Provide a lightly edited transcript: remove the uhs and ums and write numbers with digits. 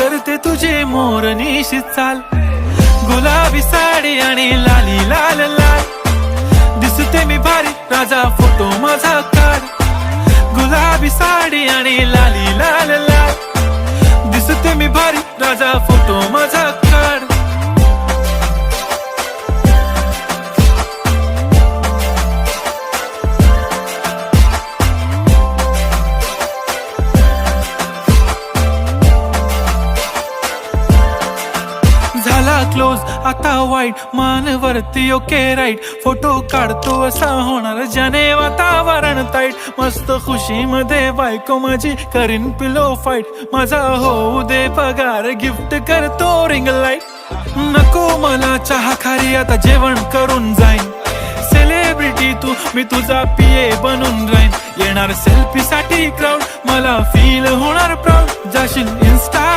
करते तुझे मोरनीशी चाल, गुलाबी साडी आणि लाली लाल लाल, दिसते मी भारी राजा फोटो माझा काढ, गुलाबी साडी आणि लाली लाल लाल, दिसते मी भारी राजा फोटो माझा काढ. झाला क्लोज आता वाईट, मानवरती ओके राईट, फोटो काढतो असा होणार ज्याने वातावरण ताईट, मस्त खुशी मध्ये बायको माझी करीन पिलो फाईट, माझा होऊ दे पगार गिफ्ट करतो रिंग लाईट, नको मला चहा खारी आता जेवण करून जाईन, सेलिब्रिटी तू मी तुझा पिये बनून राहीन, येणार सेल्फी साठी क्राऊड मला फील होणार प्राऊड, जाशील इन्स्टा